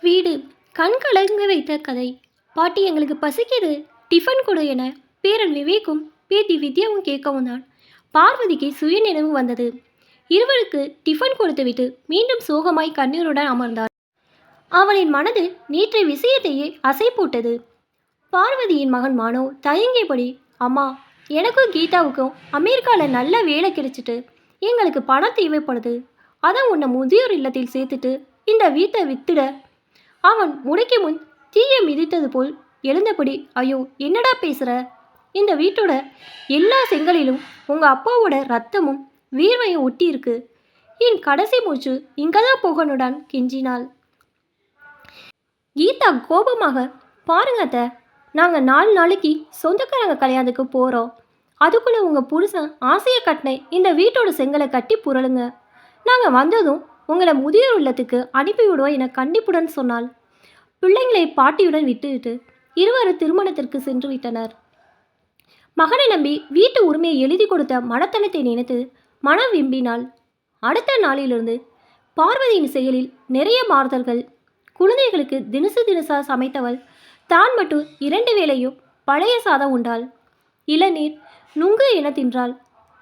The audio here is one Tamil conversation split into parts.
வீடு கண் கலங்க வைத்த கதை. பாட்டி எங்களுக்கு பசிக்குது, டிஃபன் கொடு என பேரன் விவேக்கும் பேத்தி வித்யாவும் கேட்கவும் தான் பார்வதிக்கு சுயநினைவு வந்தது. இருவருக்கு டிஃபன் கொடுத்துவிட்டு மீண்டும் சோகமாய் கண்ணீருடன் அமர்ந்தாள். அவளின் மனது நேற்றைய விஷயத்தையே அசை போட்டது. பார்வதியின் மகன் மானோ தயங்கியபடி, அம்மா, எனக்கும் கீதாவுக்கும் அமெரிக்காவில் நல்ல வேலை கிடைச்சிட்டு எங்களுக்கு பணம் தேவைப்படுது. அதை உன்னை முதியோர் இல்லத்தில் சேர்த்துட்டு இந்த வீட்டை வித்துட. அவன் முடைக்கு முன் தீய மிதித்தது போல் எழுந்தபடி, ஐயோ என்னடா பேசுகிற? இந்த வீட்டோட எல்லா செங்கலிலும் உங்கள் அப்பாவோட ரத்தமும் வீர்வையும் ஒட்டி இருக்கு. என் கடைசி மூச்சு இங்கே தான் போகணுடான் கெஞ்சினாள். கீதா கோபமாக, பாருங்க அத்தை, நாங்கள் 4 நாளைக்கு சொந்தக்காரங்க கல்யாணத்துக்கு போகிறோம். அதுக்குள்ளே உங்கள் புருஷன் ஆசையை கட்டின இந்த வீட்டோட செங்கலை கட்டி புரளுங்க. நாங்கள் வந்ததும் உங்களை முதியோர் இல்லத்துக்கு அனுப்பிவிடுவோம் என கண்டிப்புடன் சொன்னாள். பிள்ளைங்களை பாட்டியுடன் விட்டுவிட்டு இருவரும் திருமணத்திற்கு சென்று விட்டனர். மகனை நம்பி வீட்டு உரிமையை எழுதி கொடுத்த மனத்தனத்தை நினைத்து மனம் விம்பினாள். அடுத்த நாளிலிருந்து பார்வதியின் செயலில் நிறைய மாறுதல்கள். குழந்தைகளுக்கு தினசா சமைத்தவள் தான் மட்டும் 2 வேளையும் பழைய சாதம் உண்டாள். இளநீர் நுங்கு என தின்றாள்.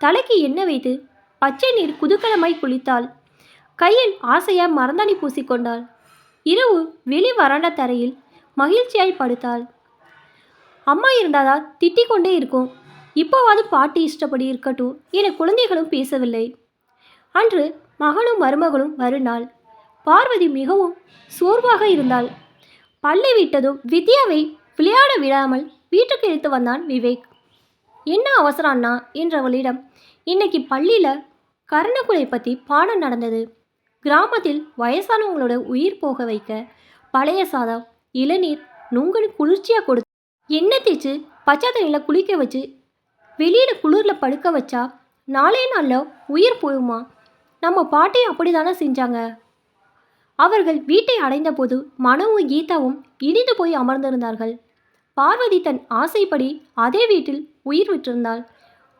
தலைக்கு எண்ணெய் வைத்து பச்சை நீர் குதூகலமாய் குளித்தாள். கையில் ஆசையாய் மருந்தாணி பூசிக்கொண்டாள். இரவு வெளி வராண்ட தரையில் மகிழ்ச்சியாய் படுத்தாள். அம்மா இருந்தாதா திட்டிக் கொண்டே இருக்கும். இப்போவாது பாட்டி இஷ்டப்படி இருக்கட்டும் என குழந்தைகளும் பேசவில்லை. அன்று மகனும் மருமகளும் வருநாள். பார்வதி மிகவும் சோர்வாக இருந்தாள். பள்ளி விட்டதும் வித்யாவை விளையாட விடாமல் வீட்டுக்கு இழுத்து வந்தான் விவேக். என்ன அவசரம் அண்ணா என்றவளிடம், இன்னைக்கு பள்ளியில் கர்ணக்குலை பற்றி பாடம் நடந்தது. கிராமத்தில் வயசானவங்களோட உயிர் போக வைக்க பழைய சாதம், இளநீர், நுங்குன்னு குளிர்ச்சியாக கொடுத்து எண்ணெய் தேய்ச்சி பச்சை தண்ணியில் குளிக்க வச்சு வெளியில் குளிரில் படுக்க வச்சா நாளே நாளில் உயிர் போகுமா? நம்ம பாட்டி அப்படி தானே செஞ்சாங்க. அவர்கள் வீட்டை அடைந்த போது மனவும் கீதாவும் இடிந்து போய் அமர்ந்திருந்தார்கள். பார்வதி தன் ஆசைப்படி அதே வீட்டில் உயிர் விட்டிருந்தாள்.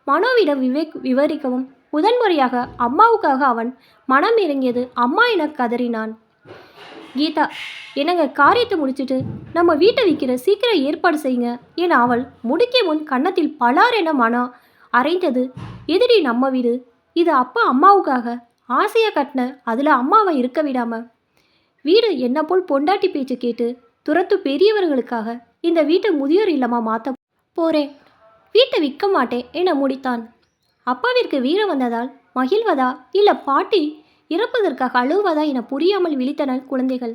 மனோவிடம் விவேக் விவரிக்கவும் முதன்முறையாக அம்மாவுக்காக அவன் மனம் இறங்கியது. அம்மா என கதறினான். கீதா, என்னங்க, காரியத்தை முடிச்சுட்டு நம்ம வீட்டை விற்கிற சீக்கிரம் ஏற்பாடு செய்யுங்க என அவள் முடிக்க முன் கன்னத்தில் பலார் என மனம் அரைந்தது. எதிரி நம்ம வீடு, இது அப்பா அம்மாவுக்காக ஆசையாக கட்டின, அதில் அம்மாவை இருக்க விடாம வீடு என்ன போல் பொண்டாட்டி பேச்சு கேட்டு துரத்து பெரியவர்களுக்காக இந்த வீட்டை முதியோர் இல்லமாக மாற்ற போகிறேன். வீட்டை விற்க மாட்டேன் என முடித்தான். அப்பாவிற்கு வீரம் வந்ததால் மகிழ்வதா இல்லை பாட்டி இறப்பதற்காக அழுவதா என புரியாமல் விழித்தனர் குழந்தைகள்.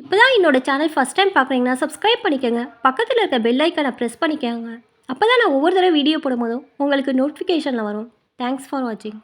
இப்போதான் என்னோட சேனல் ஃபஸ்ட் டைம் பார்க்குறீங்கன்னா சப்ஸ்கிரைப் பண்ணிக்கோங்க. பக்கத்தில் இருக்க பெல் ஐக்கானை ப்ரெஸ் பண்ணிக்கோங்க. அப்போ தான் நான் ஒவ்வொரு தடவை வீடியோ போடும்போதும் உங்களுக்கு நோட்டிஃபிகேஷனில் வரும். தேங்க்ஸ் ஃபார் வாட்சிங்.